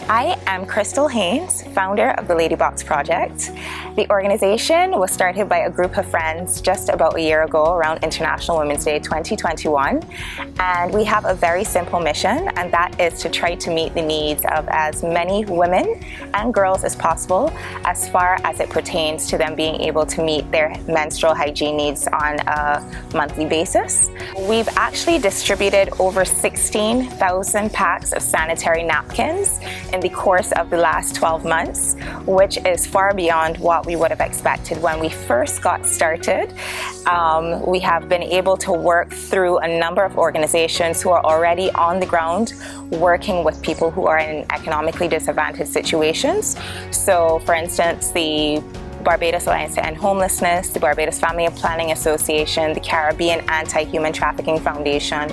I am Crystal Haynes, founder of the Ladybox Project. The organization was started by a group of friends just about a year ago around International Women's Day 2021. And we have a very simple mission, and that is to try to meet the needs of as many women and girls as possible as far as it pertains to them being able to meet their menstrual hygiene needs on a monthly basis. We've actually distributed over 16,000 packs of sanitary napkins in the course of the last 12 months, which is far beyond what we would have expected when we first got started. We have been able to work through a number of organizations who are already on the ground working with people who are in economically disadvantaged situations. So, for instance, the Barbados Alliance to End Homelessness, the Barbados Family Planning Association, the Caribbean Anti-Human Trafficking Foundation,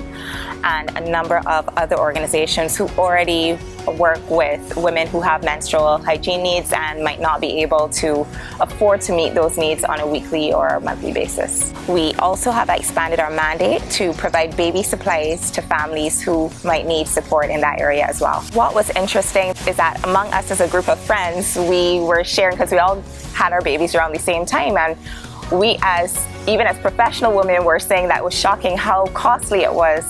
and a number of other organizations who already work with women who have menstrual hygiene needs and might not be able to afford to meet those needs on a weekly or monthly basis. We also have expanded our mandate to provide baby supplies to families who might need support in that area as well. What was interesting is that among us as a group of friends, we were sharing, because we all had our babies around the same time, and we even as professional women were saying that it was shocking how costly it was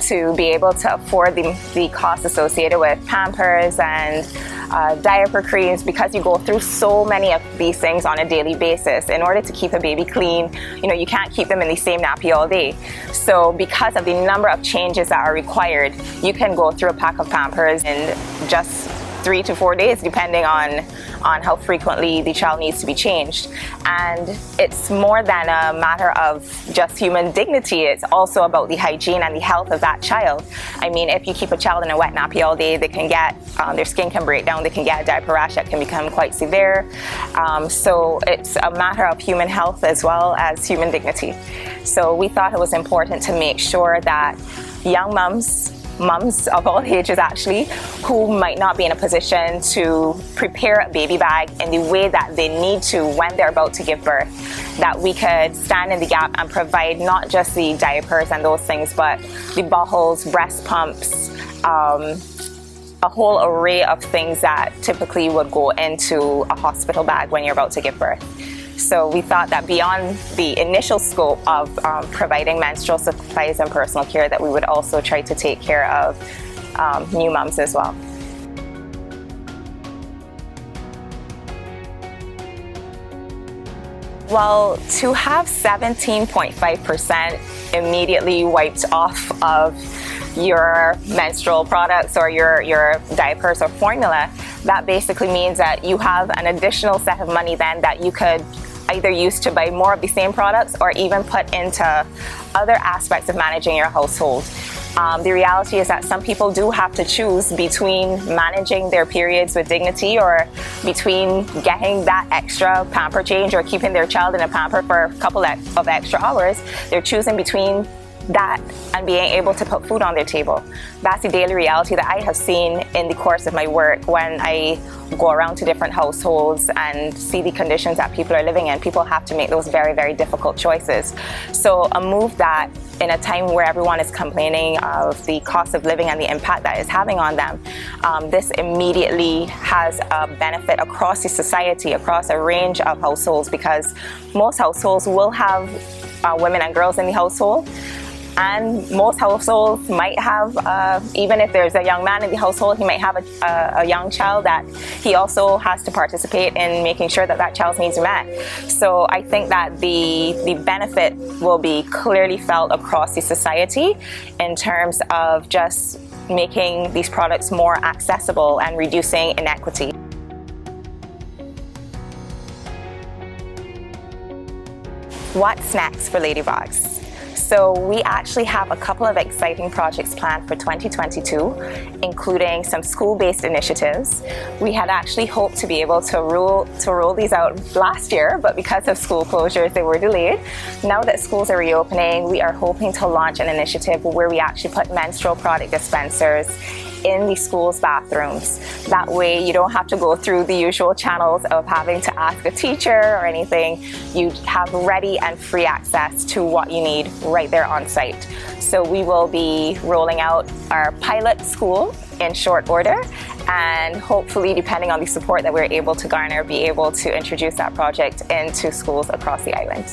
to be able to afford the costs associated with Pampers and diaper creams, because you go through so many of these things on a daily basis. In order to keep a baby clean, you can't keep them in the same nappy all day. So because of the number of changes that are required, you can go through a pack of Pampers in just 3 to 4 days, depending on how frequently the child needs to be changed. And it's more than a matter of just human dignity. It's also about the hygiene and the health of that child. I mean, if you keep a child in a wet nappy all day, they can get, their skin can break down, they can get a diaper rash that can become quite severe. So it's a matter of human health as well as human dignity. So we thought it was important to make sure that young mums of all ages actually, who might not be in a position to prepare a baby bag in the way that they need to when they're about to give birth, that we could stand in the gap and provide not just the diapers and those things, but the bottles, breast pumps, a whole array of things that typically would go into a hospital bag when you're about to give birth. So we thought that beyond the initial scope of providing menstrual supplies and personal care, that we would also try to take care of new moms as well. Well, to have 17.5% immediately wiped off of your menstrual products or your diapers or formula, that basically means that you have an additional set of money then that you could either use to buy more of the same products or even put into other aspects of managing your household. The reality is that some people do have to choose between managing their periods with dignity or between getting that extra pamper change or keeping their child in a pamper for a couple of extra hours. They're choosing between that and being able to put food on their table. That's the daily reality that I have seen in the course of my work when I go around to different households and see the conditions that people are living in. People have to make those very, very difficult choices. So a move that in a time where everyone is complaining of the cost of living and the impact that is having on them, this immediately has a benefit across the society, across a range of households, because most households will have women and girls in the household. And most households might have, even if there's a young man in the household, he might have a young child that he also has to participate in making sure that that child's needs are met. So I think that the benefit will be clearly felt across the society in terms of just making these products more accessible and reducing inequity. What's next for Ladybox? So we actually have a couple of exciting projects planned for 2022, including some school-based initiatives. We had actually hoped to be able to roll these out last year, but because of school closures, they were delayed. Now that schools are reopening, we are hoping to launch an initiative where we actually put menstrual product dispensers in the school's bathrooms. That way you don't have to go through the usual channels of having to ask a teacher or anything. You have ready and free access to what you need right there on site. So we will be rolling out our pilot school in short order, and hopefully, depending on the support that we're able to garner, be able to introduce that project into schools across the island.